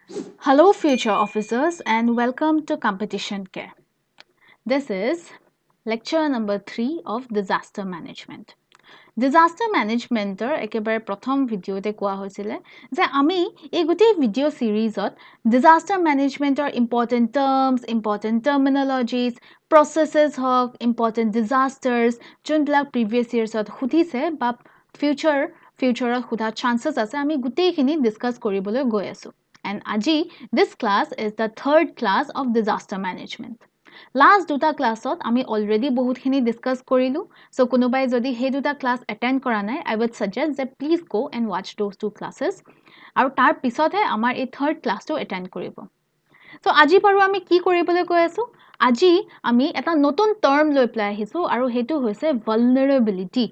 Hello, future officers, and welcome to Competition Care. This is lecture number 3 of Disaster Management. Disaster Management একেবাৰে প্ৰথম ভিডিওতে কোৱা হৈছিল যে আমি এই গোটেই ভিডিও সিৰিজত disaster managementৰ important terms, important terminologies, processes হওক, important disasters যোনবিলাক previous yearsত সুধিছে বা futureত সোধা chances আছে আমি গোটেইখিনি ডিসকাস কৰিবলৈ গৈ আছো and আজি this class is the third class of disaster management. Last দুটা ক্লাছত আমি অলৰেডি বহুতখিনি ডিসকাস কৰিলো সো কোনোবাই যদি হে দুটা ক্লাস অ্যাটেন্ড কৰা নাই I would suggest that please go and watch those two classes আৰু তাৰ পিছতহে আমাৰ এই third ক্লাসটো অ্যাটেন্ড কৰিব সো আজি পাৰো আমি কি কৰিবলৈ গৈ আছো আজি আমি এটা নতুন টাৰ্ম লৈ প্লাই আহিছো আৰু হেতু হৈছে vulnerability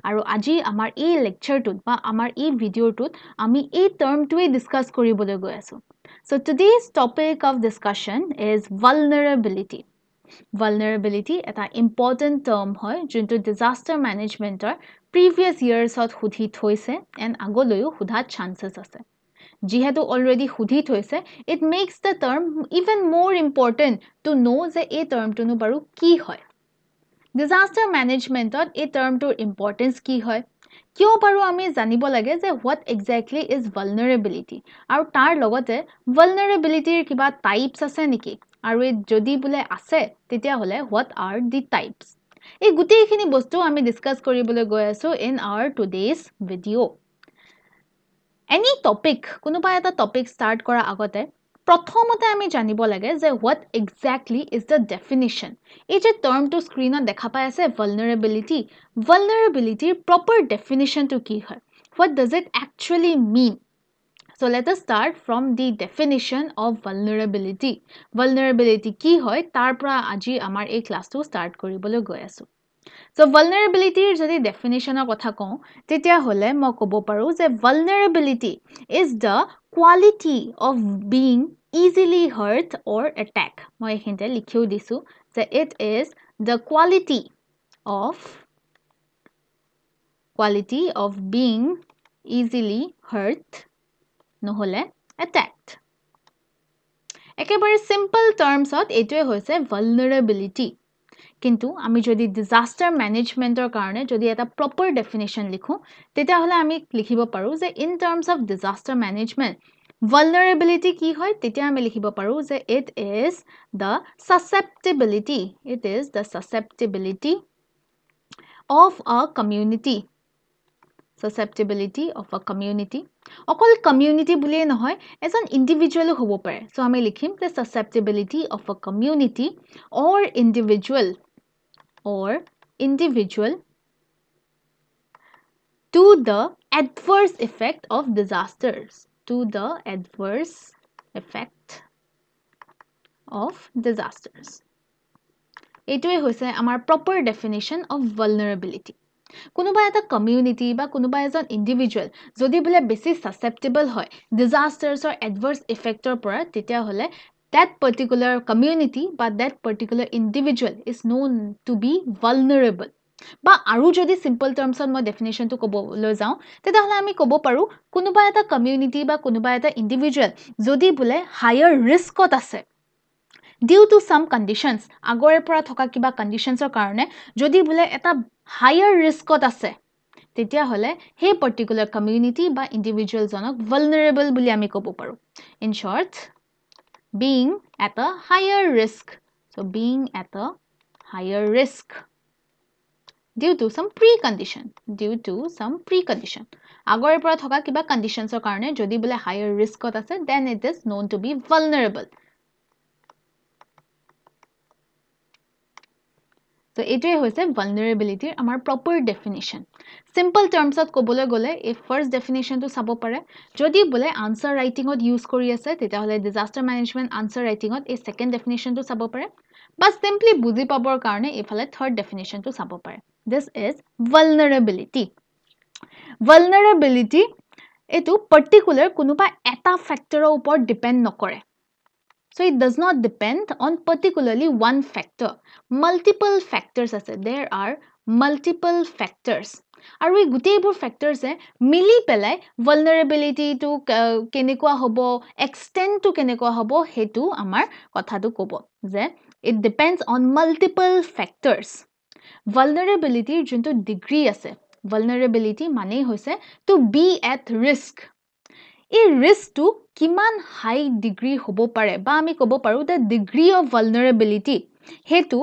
আৰু আজি আমাৰ এই লেকচাৰটোত বা আমাৰ এই ভিডিওটোত আমি এই টাৰ্মটোৱে ডিসকাস কৰিবলৈ গৈ আছো So today's topic of discussion is vulnerability. Vulnerability এটা important term হয় যোনটো disaster managementৰ previous yearsত সুধি থৈছে and আগলৈও সোধাৰ chances আছে যিহেতু already সুধি থৈছে it makes the term even more important to know যে এই টাৰ্মটোনো বাৰু কি হয় Disaster managementত এই টাৰ্মটোৰ importance কি হয় কিয় পাৰো আমি জানিব লাগে যে what exactly is vulnerability আৰু তাৰ লগতে vulnerabilityৰ কিবা types আছে নেকি আৰু যদি বুলে আছে তেতিয়া হলে what are the types এই গুটেইখিনি বস্তু আমি ডিসকাস কৰিবলৈ গৈ আছো in our today's video any topic কোনোবা এটা topic start কৰা আগতে প্ৰথমতে আমি জানিব লাগে যে what exactly is the definition এই যে টাৰ্মটো স্ক্ৰিনত দেখা পাই আছে vulnerability proper definition to কি হয় what does it actually mean so let us start from the definition of vulnerability vulnerability কি হয় তাৰ পৰা আজি আমাৰ এই ক্লাসটো স্টাৰ্ট কৰিবলৈ গৈ আছো So vulnerability যদি definitionৰ কথা কওঁ তেতিয়া হলে মই ক'ব পাৰো যে vulnerability is the quality of being easily hurt or attacked মই এখিনতে লিখিও দিছো যে it is the quality of being easily hurt নহলে attacked একেবাৰে simple termsত এইটোৱে হৈছে vulnerability কিন্তু আমি যদি disaster managementৰ কাৰণে যদি এটা proper definition লিখো তেতিয়া হলে আমি লিখিব পাৰো যে in terms of disaster management vulnerability কি হয় তেতিয়া আমি লিখিব পাৰো যে it is the susceptibility of a community অকল community বুলিয়ে নহয় এজন individual হ'ব পাৰে সো আমি লিখিম যে susceptibility of a community or individual to the adverse effect of disasters এইটোৱে হৈছে আমাৰ proper definition of vulnerability কোনোবা এটা community বা কোনোবা এজন individual যদি বলে বেছি susceptible হয় disasters or adverse effectৰ পৰা তেতিয়া হলে that particular community বা that particular individual is known to be vulnerable বা আৰু যদি simple termsত মই definitionটো ক'বলৈ যাওঁ তেতিয়া হলে আমি ক'ব পাৰো কোনোবা এটা community বা কোনোবা এটা individual যদি বলে higher riskত আছে due to some conditions আগৰে পৰা থকা কিবা conditionsৰ কাৰণে যদি বলে এটা higher riskত আছে তেতিয়া হলে হে particular community বা individual জনক vulnerable বুলি আমি ক'ব পাৰো in short being at a higher risk due to some precondition আগৰে পৰা থকা কিবা conditionsৰ কাৰণে যদি বলে higher riskত আছে then it is known to be vulnerable So এইটোৱে হৈছে vulnerability আমাৰ proper definition simple termsত ক'বলৈ গলে এই first definitionটো চাব পাৰে যদি বলে answer writingত use কৰি আছে তেতিয়া হলে disaster management answer writingত এই second definitionটো চাব পাৰে বা simply বুজি পাবৰ কাৰণে এফালে third definitionটো চাব পাৰে this is vulnerability এটো particular কোনোবা এটা factorৰ ওপৰত depend নকৰে So it does not depend on particularly one factor. Multiple factors আছে. There are multiple factors. আৰু এই গোটেইবোৰ ফেক্টৰছে মিলি পেলাই vulnerability-টো কেনেকুৱা হ'ব, extent-টো কেনেকুৱা হ'ব, হেতু আমাৰ কথাটো ক'ব যে it depends on multiple factors. Vulnerability যোনটো ডিগ্ৰী আছে, vulnerability মানে হৈছে to be at risk. এই ৰিস্কটো কিমান হাই ডিগ্ৰী হ'ব পাৰে বা আমি ক'ব পাৰো the degree of vulnerability, হেতু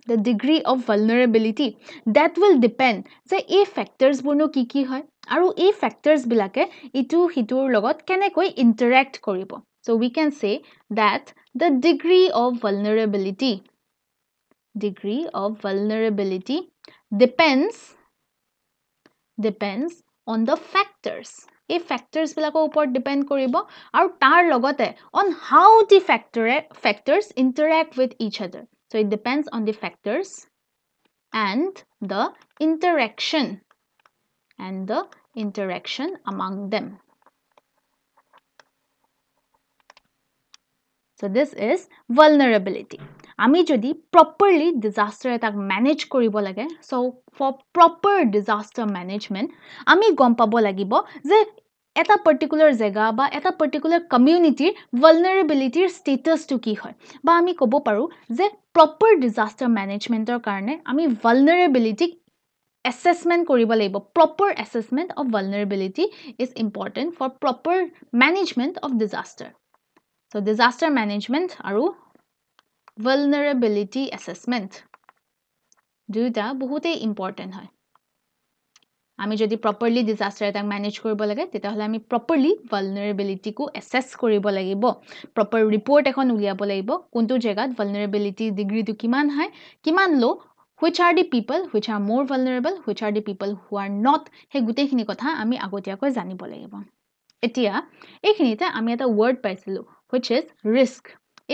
the degree of vulnerability that will depend যে এই factors বোৰনো কি হয় আৰু এই factors বিলাকে ইটো হিটোৰ লগত কেনেকৈ interact কৰিব. So we can say that the degree of vulnerability depends on the factors. এই factors বিলাকৰ ওপৰত depend কৰিব আৰু তাৰ লগতে on how the factors interact with each other. So it depends on the factors and the interaction among them. So this is vulnerability. আমি যদি properly disaster attack manage কৰিব লাগে, so for proper disaster management আমি গম পাব লাগিব যে এটা particular জেগা বা এটা particular community vulnerability status টো কি হয় বা আমি ক'ব পাৰো যে proper disaster managementৰ কাৰণে আমি vulnerability assessment কৰিব লাগিব. Proper assessment of vulnerability is important for proper management of disaster. So disaster management আৰু vulnerability assessment দুটা বহুতেই important হয়. আমি যদি properly disaster attack manage কৰিব লাগে তেতিয়াহলে আমি properly vulnerability কো assess কৰিব লাগিব. Proper report এখন উলিয়াব লাগিব কোনটো জেগাত vulnerability degree টো কিমান হাই কিমান low, which are the people which are more vulnerable, which are the people who are not. হে গুটেইখিনি কথা আমি আগতীয়াকৈ জানিব লাগিব. এতিয়া এইখিনিতে আমি এটা word পাইছিলো which is risk.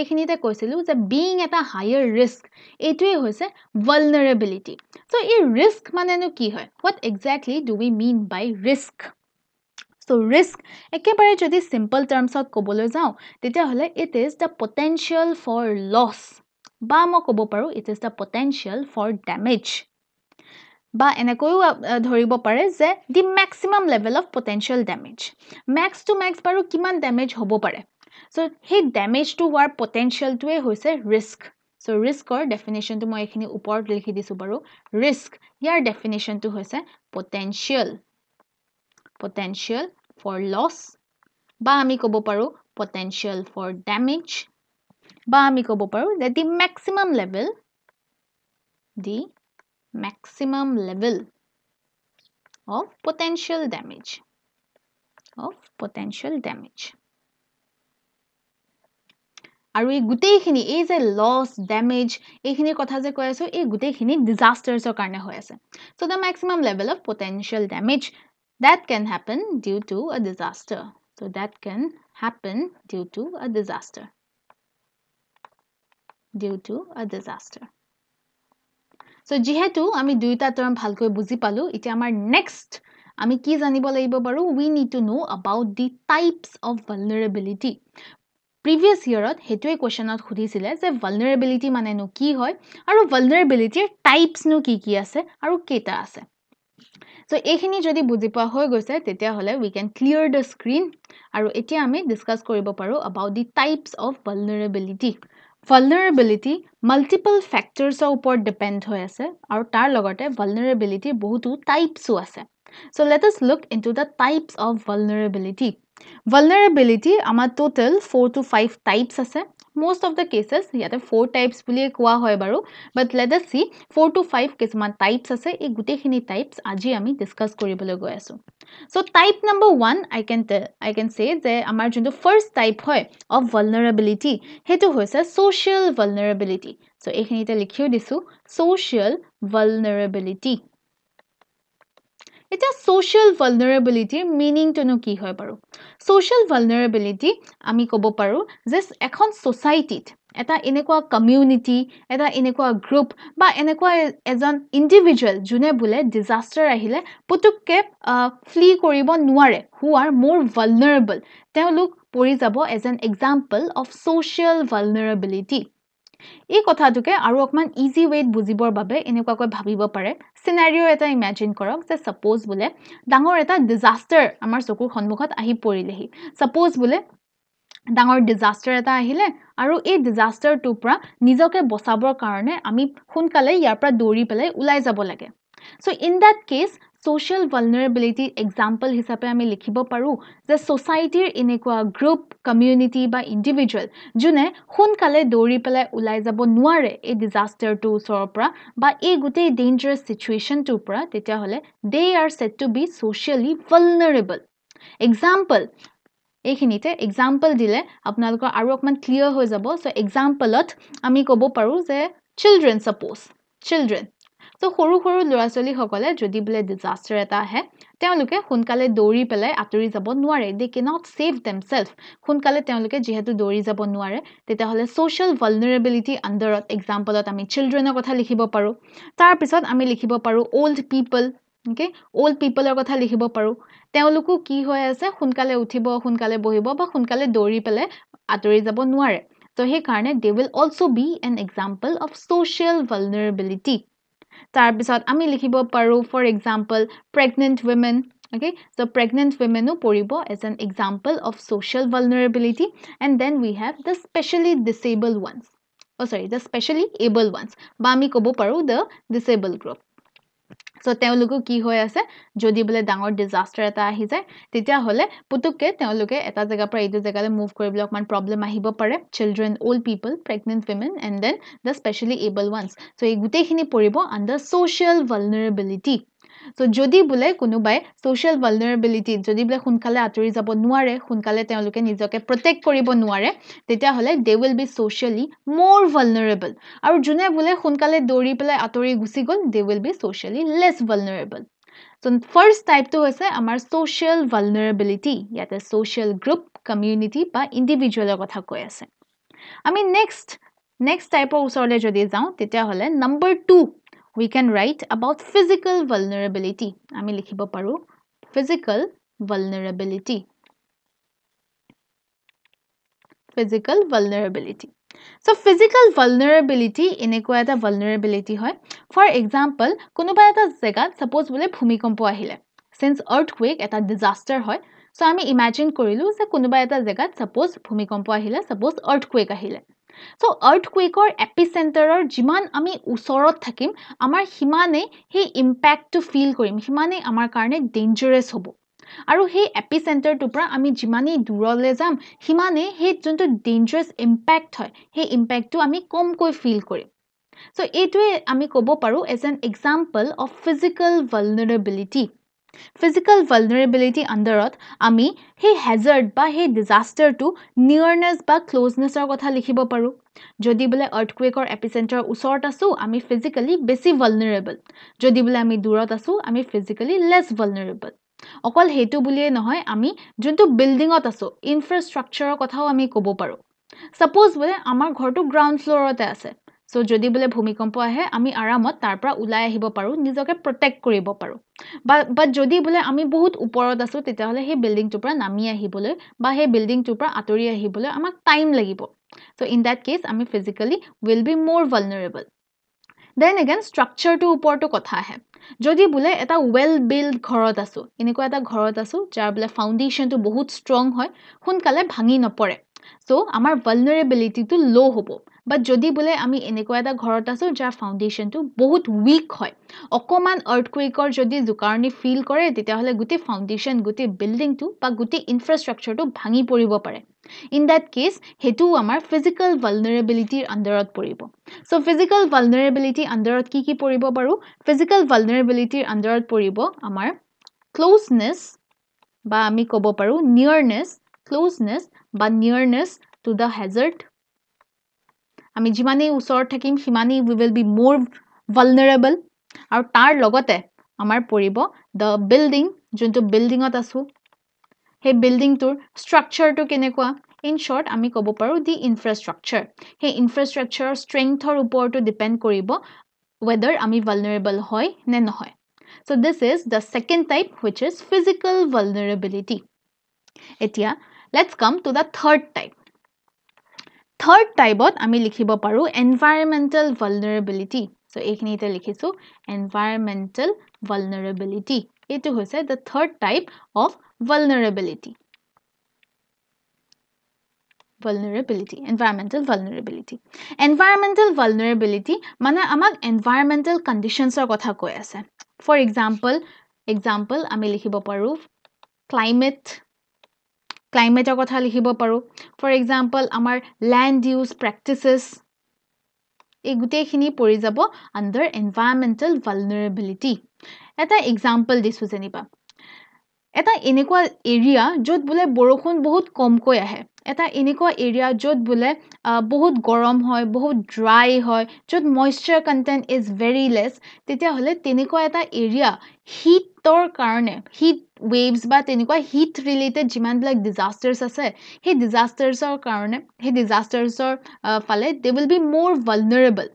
এইখিনিতে কৈছিলো যে being at a higher risk এইটোৱে হৈছে vulnerability. So এই risk মানেনো কি হয়? What exactly do we mean by risk? So risk একেবাৰে যদি simple terms ত ক'বলৈ যাওঁ তেতিয়াহলে it is the potential for loss বা মই ক'ব পাৰো it is the potential for damage. বা এনেকৈও ধৰিব পাৰে যে the maximum level of potential damage. Max to max বাৰু কিমান damage হ'ব পাৰে. So সেই damage to হোৱাৰ potential টোৱে হৈছে risk. So riskৰ definition টো মই এখিনি ওপৰত লিখি দিছো বাৰু. Risk ইয়াৰ definition টো হৈছে potential for loss বা আমি ক'ব পাৰো potential for damage বা আমি ক'ব পাৰো that the maximum level of potential damage আৰু এই গুটেইখিনি এই যে loss damage এইখিনি কথা যে কৈ আছো এই গুটেইখিনি disasters কাৰণে হৈ আছে. So the maximum level of potential damage that can happen due to a disaster. So that can happen due to a disaster. So যিহেতু আমি দুইটা টার্ম ভালকৈ বুজি পালো এতিয়া আমাৰ next আমি কি জানিব লাগিব বাৰু we need to know about the types of vulnerability. Previous yearত হেতুৱে কোৱেশ্চনত খুদিছিলে যে vulnerability মানেনো কি হয় আৰু vulnerability types নো কি আছে আৰু কেটা আছে. So এইখিনি যদি বুজি পোৱা হৈ গৈছে তেতিয়া হলে we can clear the screen আৰু এতিয়া আমি ডিসকাস কৰিব পাৰো about the types of vulnerability. Vulnerability multiple factors ওপৰত depend হৈ আছে আৰু তাৰ লগতে vulnerability বহুতো types আছে. So let us look into the types of vulnerability. Vulnerability আমাৰ total 4 to 5 types আছে. Most of the cases ইয়াতে 4 types বুলিয়ে কোৱা হয় বাৰু, but let us see 4 to 5 কিছুমান types আছে এই গুটেইখিনি types আজি আমি ডিসকাস কৰিবলৈ গৈ আছো. So type number 1 I can say যে আমাৰ যোনটো first type হয় of vulnerability হেতু হৈছে social vulnerability. So এইখিনিতে লিখিও দিছো social vulnerability. এটা social vulnerability meaning টোনো কি হয় বাৰু? Social vulnerability আমি ক'ব পাৰো যে এখন society এটা এনেকুৱা community এটা এনেকুৱা group বা এনেকুৱা এজন individual যোনে বোলে disaster আহিলে পুতুককে flee কৰিব নোৱাৰে who are more vulnerable তেওঁলোক পৰি যাব as an example of social vulnerability. এই কথাটোকে আৰু অকমান ইজি ৱেত বুজিবৰ বাবে এনেকুৱাকৈ ভাবিব পাৰে সিনাৰিও এটা ইমাজিন কৰক যে সাপোজ বোলে ডাঙৰ এটা ডিজাস্টাৰ আমাৰ চকুৰ সন্মুখত আহি পৰিলেহি সাপোজ বোলে ডাঙৰ ডিজাস্টাৰ এটা আহিলে আৰু এই ডিজাস্টাৰটোৰ পৰা নিজকে বচাবৰ কাৰণে আমি সোনকালে ইয়াৰ পৰা দৌৰি পেলাই ওলাই যাব লাগে so in that case social vulnerability example হিচাপে আমি লিখিব পাৰো যে সোসাইটিৰ এনেকুৱা গ্ৰুপ কমিউনিটি বা ইন্ডিভিজুৱেল যোনে সোনকালে দৌৰি পেলাই ওলাই যাব নোৱাৰে এই ডিজাস্টাৰটো ওচৰৰ পৰা বা এই গোটেই ডেঞ্জাৰাছ সিচুৱেচনটোৰ পৰা তেতিয়া হলে they are said to be socially vulnerable example এইখিনিতে এক্সাম্পল দিলে আপোনালোকৰ আৰু অকমান ক্লিয়াৰ হৈ যাব সো এক্সাম্পলত আমি ক'ব পাৰো যে চিলড্ৰেন সাপোজ চিলড্ৰেন সো সৰু সৰু ল'ৰা-ছোৱালী সকলে যদি বোলে ডিজাস্টাৰ এটা আহে তেওঁলোকে সোনকালে দৌৰি পেলাই আতৰি যাব নোৱাৰে they cannot save themselves সোনকালে তেওঁলোকে যেহেতু দৌৰি যাব নোৱাৰে তেতিয়া হলে social vulnerability আন্ডাৰত এক্সাম্পলত আমি চিলড্ৰেনৰ কথা লিখিব পাৰো তাৰ পিছত আমি লিখিব পাৰো old people okay old peopleৰ কথা লিখিব পাৰো তেওঁলোকো কি হৈ আছে সোনকালে উঠিব সোনকালে বহিব বা সোনকালে দৌৰি পেলাই আতৰি যাব নোৱাৰে তো সেই কাৰণে they will also be an example of social vulnerability তাৰ পিছত আমি লিখিব পাৰো for example pregnant women okay so pregnant women ও পৰিব as an example of social vulnerability and then we have the specially disabled ones the specially able ones বা আমি ক'ব পাৰো the disabled group সো তেওঁলোকো কি হৈ আছে যদি বলে ডাঙৰ ডিজাস্টাৰ এটা আহি যায় তেতিয়া হলে পুতুককে তেওঁলোকে এটা জায়গা পৰা এইটো জায়গালৈ মুভ কৰিবলৈ অকমান প্ৰবলেম আহিব পাৰে children old people pregnant women and then the specially able ones so এই গুটেইখিনি পৰিব under social vulnerability so যদি বলে কোনোবাই social vulnerability যদি বলে সোনকালে আতৰি যাব নোৱাৰে সোনকালে তেওঁলোকে নিজকে প্ৰটেক্ট কৰিব নোৱাৰে তেতিয়া হলে they will be socially more vulnerable আৰু যোনে বলে সোনকালে দৌৰি পেলাই আতৰি গুছি গল they will be socially less vulnerable so first type to হৈছে আমাৰ social vulnerability ইয়াতে social group community বা individual কথা কৈ আছে আমি next type of ওচৰলে যদি যাওঁ তেতিয়া হলে number 2 we can write about physical vulnerability আমি লিখিব পাৰো physical vulnerability so physical vulnerability এনেকুৱা এটা vulnerability হয় for example কোনোবা এটা জায়গাত suppose বোলে ভূমিকম্প আহিলে since earthquake এটা disaster হয় so আমি imagine কৰিলো যে কোনোবা এটা জায়গাত suppose ভূমিকম্প আহিলে suppose earthquake আহিলে so earthquake or epicenter or jiman ami usorot thakim amar himane he impact to feel korim himane amar karone dangerous hobo aru he epicenter to pra ami jimani durole jam himane he jonto dangerous impact hoy he impact to ami kom koi feel korim so etue ami kobo paru as an example of physical vulnerability underot আমি হে hazard বা হে disaster to nearness বা closeness ৰ কথা লিখিব পাৰো যদি বলে earthquake or epicenter ওচৰত আছো আমি physically বেছি vulnerable যদি বলে আমি দূৰত আছো আমি physically less vulnerable অকল হেতু বুলিয়ে নহয় আমি যোনটো বিল্ডিংত আছো ইনফ্ৰাষ্ট্ৰাকচাৰৰ কথাও আমি ক'ব পাৰো suppose বলে আমাৰ ঘৰটো গ্ৰাউণ্ড ফ্লোৰতে আছে so যদি বলে ভূমিকম্প আহে আমি আৰামত তাৰ পৰা ওলাই আহিব পাৰো নিজকে প্ৰটেক্ট কৰিব পাৰো but যদি বলে আমি বহুত ওপৰত আছো তেতিয়া হলে হে বিল্ডিং টোৰ পৰা নামি আহিবলৈ বা হে বিল্ডিং টোৰ পৰা আতৰি আহিবলৈ আমাক টাইম লাগিব so in that case আমি physically will be more vulnerable then again structure to ওপৰটো কথা আহে যদি বলে এটা well built ঘৰত আছো এনেকুৱা এটা ঘৰত আছো যাৰ বলে ফাউন্ডেশন টো বহুত strong হয় সোনকালে ভাঙি নপৰে so আমাৰ vulnerability টো low হ'ব but যদি বলে আমি এনেকুৱা এটা ঘৰত আছো যাৰ ফাউন্ডেশন টো বহুত weak হয় অকমান earthquake or যদি জুকাৰণি ফিল কৰে তেতিয়া হলে গুটি ফাউন্ডেশন গুটি বিল্ডিং টো বা গুটি ইনফ্ৰাষ্ট্ৰাকচাৰ টো ভাঙি পৰিব পাৰে in that case হেতু আমাৰ physical vulnerability underত পৰিব so physical vulnerability underত কি পৰিব পাৰো physical vulnerability underত পৰিব আমাৰ closeness বা আমি ক'ব পাৰো closeness বা nearness to the hazard আমি যিমানে ওচৰত থাকিম সিমানে we will be more vulnerable আৰু তাৰ লগতে আমাৰ পৰিব the building যোনটো বিল্ডিংত আছো হে বিল্ডিং টোৰ স্ট্ৰাকচাৰ টো কেনেকুৱা in short আমি ক'ব পাৰো the infrastructure হে infrastructure strength ৰ ওপৰতো ডিপেন্ড কৰিব whether আমি vulnerable হয় নে নহয় so this is the second type which is physical vulnerability এতিয়া let's come to the third type Third type আমি লিখিব পাৰো environmental vulnerability. So এইখিনিতে লিখিছো environmental vulnerability. এইটো হৈছে the third type of vulnerability. Environmental vulnerability. Environmental vulnerability মানে আমাক environmental conditions ৰ কথা কৈ আছে. For example আমি লিখিব পাৰো climate ৰ কথা লিখিব পাৰো. For example আমাৰ land use practices এই গুটেইখিনি পৰি যাব under environmental vulnerability. এটা example দিছো যেনিবা এটা এনেকুৱা এৰিয়া য'ত বোলে বৰষুণ বহুত কমকৈ আহে এটা এনেকুৱা এৰিয়া য'ত বোলে বহুত গৰম হয় বহুত ড্ৰাই হয় য'ত moisture content is very less তেতিয়া হলে তেনেকুৱা এটা এৰিয়া হিটৰ কাৰণে হিট waves বা তেনেকুৱা heat related যিমান বিলাক disasters আছে সেই disastersৰ কাৰণে সেই disastersৰ ফালে they will be more vulnerable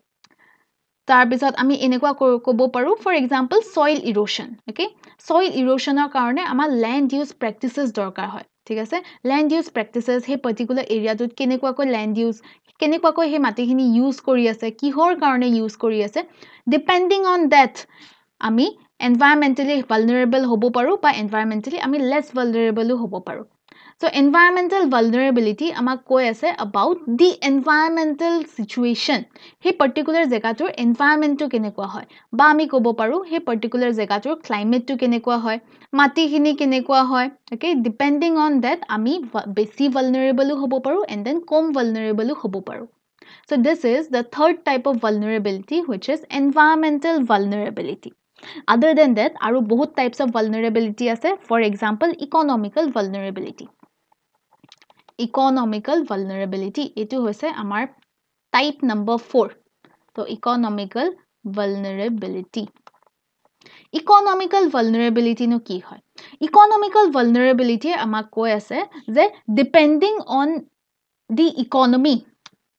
তাৰ পিছত আমি এনেকুৱা ক'ব পাৰো for example soil erosion okay soil erosionৰ কাৰণে আমাৰ land use practices দৰকাৰ হয় ঠিক আছে land use practices সেই particular এৰিয়াটোত কেনেকুৱাকৈ land use কেনেকুৱাকৈ সেই মাটিখিনি ইউজ কৰি আছে কিহৰ কাৰণে ইউজ কৰি আছে depending on that আমি environmentally vulnerable হ'ব পাৰো বা environmentally আমি less vulnerable হ'ব পাৰো so environmental vulnerability আমাক কৈ আছে about the environmental situation সেই particular জেগাটোৰ environment টো কেনেকুৱা হয় বা আমি ক'ব পাৰো সেই particular জেগাটোৰ climate টো কেনেকুৱা হয় মাটিখিনি কেনেকুৱা হয় okay depending on that আমি বেছি vulnerable হ'ব পাৰো and then কম vulnerable হ'ব পাৰো so this is the third type of vulnerability which is environmental vulnerability other than that আৰু বহুত types of vulnerability আছে for example economical vulnerability এইটো হৈছে আমাৰ type number 4 so economical vulnerability নো কি হয় economical vulnerability আমাক কৈ আছে যে depending on the economy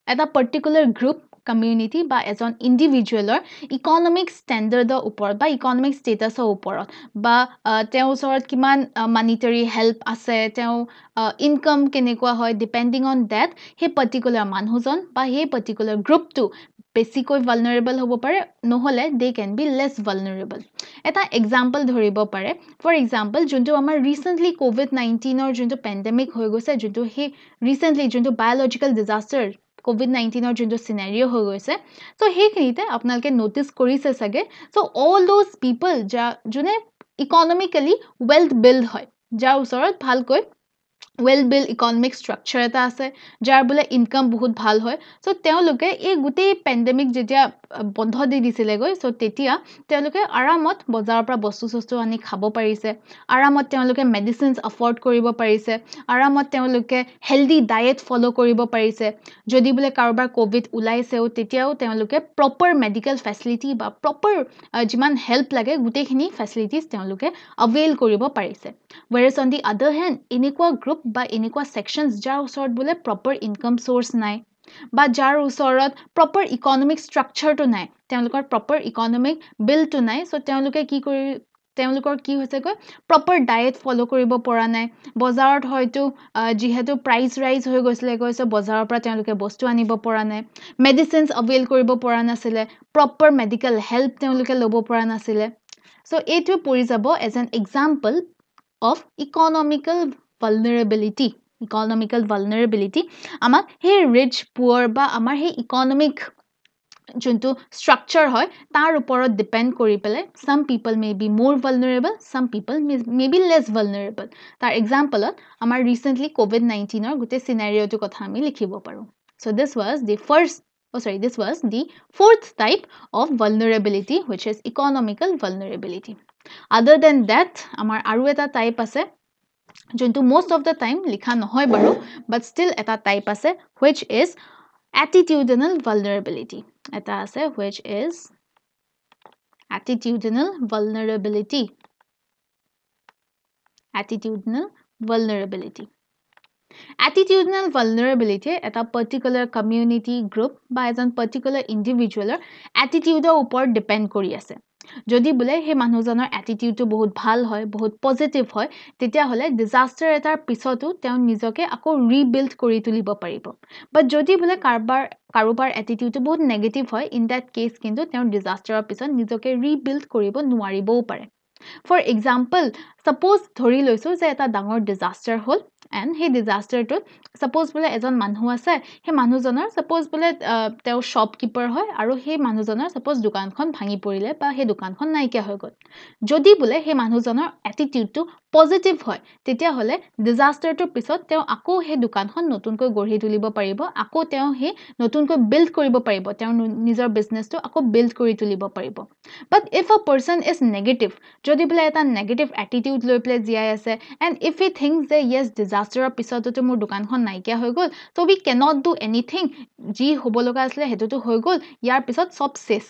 এটা particular group community বা এজন individualৰ economic standardৰ ওপৰত বা economic statusৰ ওপৰত বা তেওঁৰ ওচৰত কিমান monetary help আছে তেওঁ income কেনেকুৱা হয় depending on that সেই particular মানুহজন বা সেই particular groupটো বেছিকৈ vulnerable হ'ব পাৰে নহলে they can be less vulnerable এটা example ধৰিব পাৰে for example যোনটো আমাৰ recently covid-19 ৰ যোনটো pandemic হৈ গৈছে যোনটো সেই recently যোনটো biological disaster covid-19 ৰ যোনটো scenario হৈ গৈছে so সেইখিনিতে আপোনালোকে notice কৰিছে চাগে so all those people যোনে economically well built হয় যাৰ ওচৰত ভালকৈ well built economic structure এটা আছে যাৰ বোলে ইনকাম বহুত ভাল হয় সো তেওঁলোকে এই গুটেই পেণ্ডেমিক যেতিয়া বন্ধ দি দিছিলে গৈ সো তেতিয়া তেওঁলোকে আৰামত বজাৰৰ পৰা বস্তু আনি খাব পাৰিছে আৰামত তেওঁলোকে মেডিচিনছ এফৰ্ড কৰিব পাৰিছে আৰামত তেওঁলোকে হেলদি ডায়েট ফলো কৰিব পাৰিছে যদি বোলে কাৰোবাৰ কোভিড ওলাইছেও তেতিয়াও তেওঁলোকে প্ৰপাৰ মেডিকেল ফেচিলিটি বা প্ৰপাৰ যিমান হেল্প লাগে গুটেইখিনি ফেচিলিটিজ তেওঁলোকে অভেইল কৰিব পাৰিছে whereas on the other hand এনেকুৱা গ্ৰুপ বা এনেকুৱা সেকশনস যাৰ ওচৰত বোলে প্ৰপাৰ ইনকাম সোৰ্স নাই বা যাৰ ওচৰত প্ৰপাৰ ইকোনমিক স্ট্ৰাকচাৰটো নাই তেওঁলোকৰ প্ৰপাৰ ইকোনমিক বিলটো নাই সো তেওঁলোকে তেওঁলোকৰ কি হৈছে গৈ প্ৰপাৰ ডায়েট ফলো কৰিব পৰা নাই বজাৰত হয়তো যিহেতু প্ৰাইস ৰাইজ হৈ গৈছিলে গৈছে বজাৰৰ পৰা তেওঁলোকে বস্তু আনিব পৰা নাই মেডিচিনছ অভেইল কৰিব পৰা নাছিলে প্ৰপাৰ মেডিকেল হেল্প তেওঁলোকে ল'ব পৰা নাছিলে সো এইটো পৰি যাব as an example of economical vulnerability আমাক সেই rich poor বা আমাৰ সেই economic যোনটো structure হয় তাৰ ওপৰত depend কৰি পেলাই some people may be more vulnerable some people may be less vulnerable তাৰ example আমাৰ recently covid-19 ৰ গুটে scenario টো কথা আমি লিখিব পাৰো so this was the fourth type of vulnerability which is economical vulnerability other than that আমাৰ আৰু এটা টাইপ আছে যোনটো most of the time লিখা নহয় বাৰু but still এটা টাইপ আছে which is attitudinal vulnerability এটা আছে which is attitudinal vulnerability এটা particular community group বা এজন particular individualৰ attitudeৰ ওপৰত depend কৰি আছে যদি বোলে হে মানুহজনৰ এটিটিউডটো বহুত ভাল হয় বহুত পজিটিভ হয় তেতিয়া হলে ডিজাস্টাৰ এটাৰ পিছতো তেওঁ নিজকে আকৌ ৰিবিল্ড কৰি তুলিব পাৰিব বাট যদি বোলে কাৰোবাৰ এটিটিউডটো বহুত নেগেটিভ হয় ইন দ্যাট কেছ কিন্তু তেওঁ ডিজাস্টাৰৰ পিছত নিজকে ৰিবিল্ড কৰিব নোৱাৰিবও পাৰে ফৰ এক্সাম্পল সাপোজ ধৰি লৈছো যে এটা ডাঙৰ ডিজাস্টাৰ হ'ল এণ্ড সেই ডিজাস্টাৰটোত সাপোজ বোলে এজন মানুহ আছে সেই মানুহজনৰ সাপোজ বোলে তেওঁ শ্বপকিপাৰ হয় আৰু সেই মানুহজনৰ সাপোজ দোকানখন ভাঙি পৰিলে বা সেই দোকানখন নাইকিয়া হৈ গ'ল যদি বোলে সেই মানুহজনৰ এটিটিউডটো পজিটিভ হয় তেতিয়া হলে ডিজাস্টাৰটোৰ পিছত তেওঁ আকৌ সেই দোকানখন নতুনকৈ গঢ়ি তুলিব পাৰিব আকৌ তেওঁ সেই নতুনকৈ বিল্ড কৰিব পাৰিব তেওঁ নিজৰ বিজনেছটো আকৌ বিল্ড কৰি তুলিব পাৰিব but if a person is negative যদি বোলে এটা নেগেটিভ এটিটিউড লৈ প্লে জীয়াই আছে এণ্ড ইফ ই থিংক যে ইয়েছ ডিজাস্টাৰৰ পিছতো মোৰ দোকানখন নাইকিয়া হৈ গ'ল ত' উই কেনট ডু এনিথিং যি হ'ব লগা আছিলে সেইটোতো হৈ গ'ল ইয়াৰ পিছত চব চেছ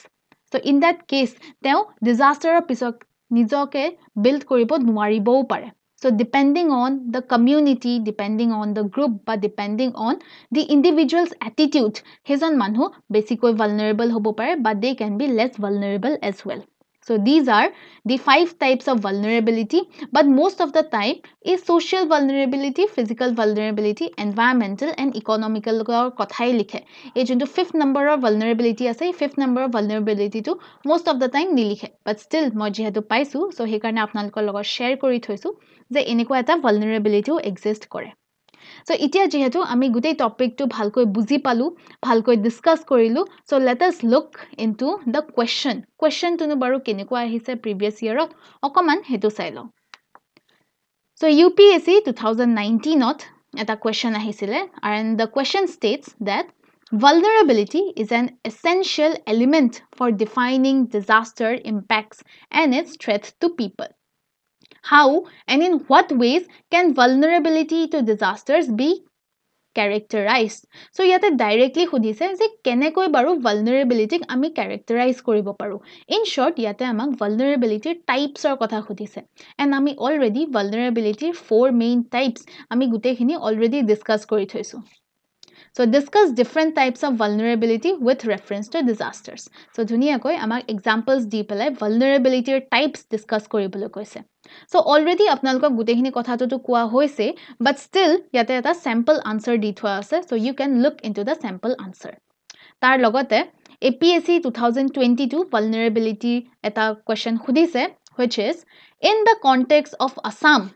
চ' ইন দ্যাট কেছ তেওঁ ডিজাস্টাৰৰ পিছত নিজকে বিল্ড কৰিব নোৱাৰিবও পাৰে So depending on the community, depending on the group, but depending on the individual's attitude, hejon manhu basically vulnerable hobo pare, but they can be less vulnerable as well. So these are the 5 types of vulnerability, but most of the time is social vulnerability, physical vulnerability, environmental and economical kothai likhe. Ei jonto 5th number of vulnerability ase, 5th number of vulnerability to most of the time nilikhe, but still moi jehetu paisu, so he karone apnalokor logot share kori thoisu যে এনেকুৱা এটা vulnerability exist কৰে So ইতিয়া যেহেতু আমি গুটেই টপিকটো ভালকৈ বুজি পালো ভালকৈ ডিসকাস কৰিলো so let us look into the question তুনো বাৰু কেনেকুৱা আহিছে previous year অকমান হেতু চাই লও So UPSC 2019 ত এটা question আহিছিলে and the question states that vulnerability is an essential element for defining disaster impacts and its threat to people How and in what ways can vulnerability to disasters be characterized? So yate directly khudise je kenekoi baru vulnerability ami characterize koribo paru. In short yate amak vulnerability types or kotha khudise. And ami already vulnerability 4 main types ami gute khini already discuss kori thoisu. So discuss different types of vulnerability with reference to disasters. So dhuniya koi amak examples di pelai vulnerability types discuss koribole koise. So already apnalokok gutekhini kotha to koa hoise but still yate eta sample answer di thwa ase so you can look into the sample answer. Tar logote APSC 2022 vulnerability eta question khudise which is in the context of Assam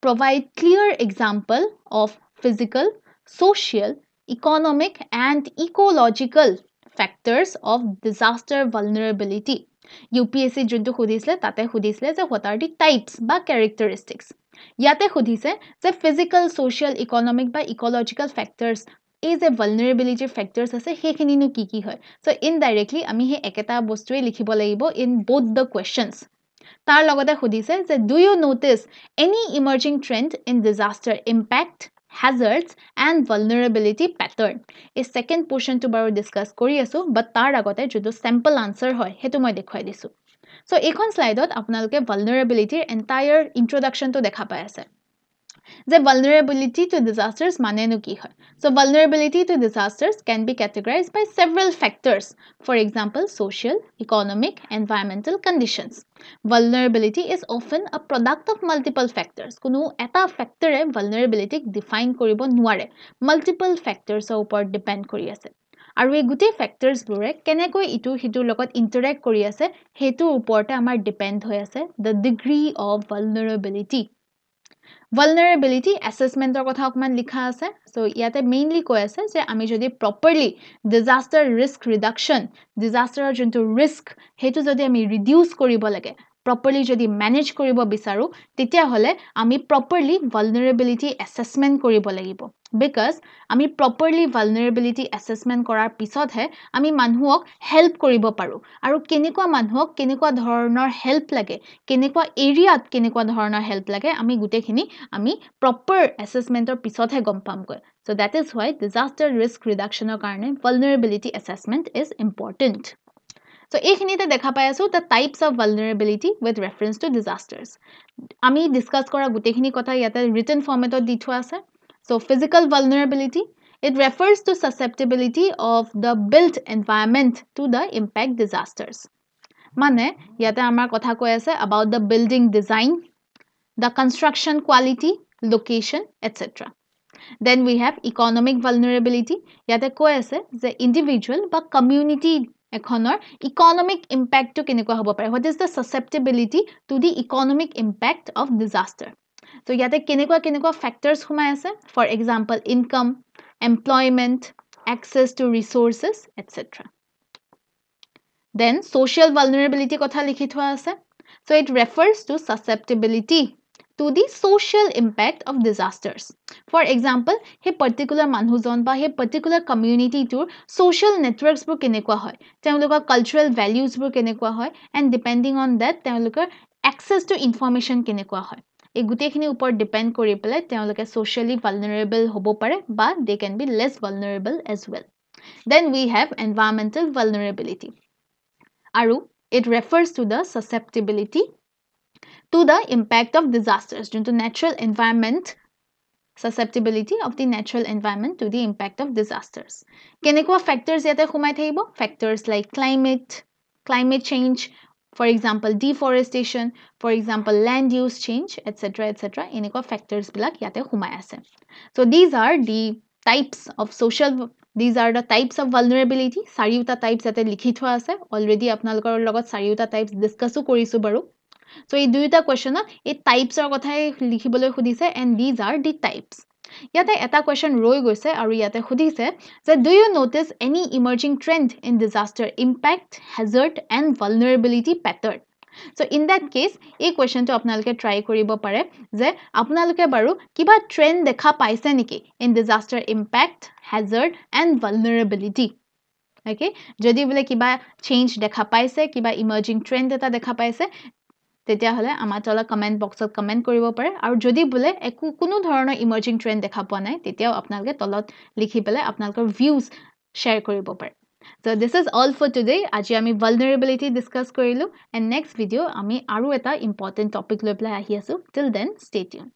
provide clear example of physical, social, economic and ecological factors of disaster vulnerability. UPSC junto khudisle tate khudisle je what are the types ba characteristics. Yate khudise je physical, social, economic ba ecological factors is a vulnerability factors ase hekhini nu ki hoy. So indirectly ami he eketa bostue likhibo lagibo in both the questions. Tar logote khudise je do you notice any emerging trend in disaster impact hazards and vulnerability pattern is second portion to baro discuss kori asu but tar agote jodo sample answer hoy hetu moi dekhai disu so ekhon slide ot apnaloke vulnerability entire introduction to dekha pai ase The vulnerability to disasters mane nu ki hoy so vulnerability to disasters can be categorized by several factors for example social economic environmental conditions vulnerability is often a product of multiple factors kuno eta factor e vulnerability define koribo nware multiple factors er upor depend kori ase aru ei gute factors bore kenekoi itu hitu logot interact kori ase hetu uporte amar depend hoy ase the degree of vulnerability Vulnerability assessment or kotha okman likha ase so yate mainly koi ase je ami jodi properly disaster risk reduction disaster jonto risk hetu jodi ami reduce koribo lage properly jodi manage koribo bisaru tetia hole ami properly vulnerability assessment koribo lagibo because ami properly vulnerability assessment korar pisot he ami manhuok help koribo paru aru kenekwa manhuok kenekwa dhoroner help lage kenekwa area kenekwa dhoroner help lage ami gute khini ami proper assessment or pisot he gom pam koi so that is why disaster risk reduction or karone vulnerability assessment is important So ekhinite dekha pai asu the types of vulnerability with reference to disasters ami discuss kora gutekhini kotha yate written format ot di thwa ase so physical vulnerability it refers to susceptibility of the built environment to the impact disasters মানে ইয়াতে আমাৰ কথা কৈ আছে about the building design, the construction quality, location, etc. Then we have economic vulnerability. Yate koi ase je individual ba community ekhonor economic impact to kenekwa hobo pare. What is the susceptibility to the economic impact of disaster? So yate kenekwa factors humai ase. For example, income, employment, access to resources, etc. Then social vulnerability kotha likhi thua ase. So it refers to susceptibility to the social impact of disasters. For example, he particular manhujon ba he particular community tour social networks bur kenekwa hoy, teoloker cultural values bur kenekwa hoy, and depending on that teoloker access to information kenekwa hoy. এই গুটেখিনি উপর depend কৰি পেলাই তেওঁলোকে socially vulnerable হ'ব পাৰে বা they can be less vulnerable as well. Then we have environmental vulnerability. Aru, it refers to the susceptibility to the impact of disasters due to natural environment, susceptibility of the natural environment to the impact of disasters. Kenekwa factors yate humai thaibo? Factors like climate change, for example deforestation, for example land use change, etc. etc. Enekwa factors bilak yate humai ase. So these are the types of vulnerability. Sariuta types yate likhi thua ase. Already apnalokor logot sariuta types discuss korisu baru. So এই দুইটা question এই types or কথাই লিখিবলৈ খুদিছে and these are the types. ইয়াতে এটা question ৰৈ গৈছে আৰু ইয়াতে খুদিছে যে do you notice any emerging trend in disaster impact, hazard and vulnerability pattern? So in that case এই questionটো আপোনালোকে try কৰিব পাৰে যে আপোনালোকে বাৰু কিবা trend দেখা পাইছে নেকি in disaster impact, hazard and vulnerability? Okay, যদি বোলে কিবা change দেখা পাইছে, কিবা emerging trend এটা দেখা পাইছে, তেতিয়া হলে আমাৰ তলত কমেন্ট বক্সত কমেন্ট কৰিব পাৰে আৰু যদি বোলে একো কোনো ধৰণৰ ইমাৰ্জিং ট্ৰেন্ড দেখা পোৱা নাই তেতিয়াও আপোনালোকে তলত লিখি পেলাই আপোনালোকৰ ভিউজ শেয়াৰ কৰিব পাৰে. So this is all for today. আজি আমি vulnerability discuss কৰিলো and next video আমি আৰু এটা important topic লৈ পেলাই আহি আছো. Till then, stay tuned.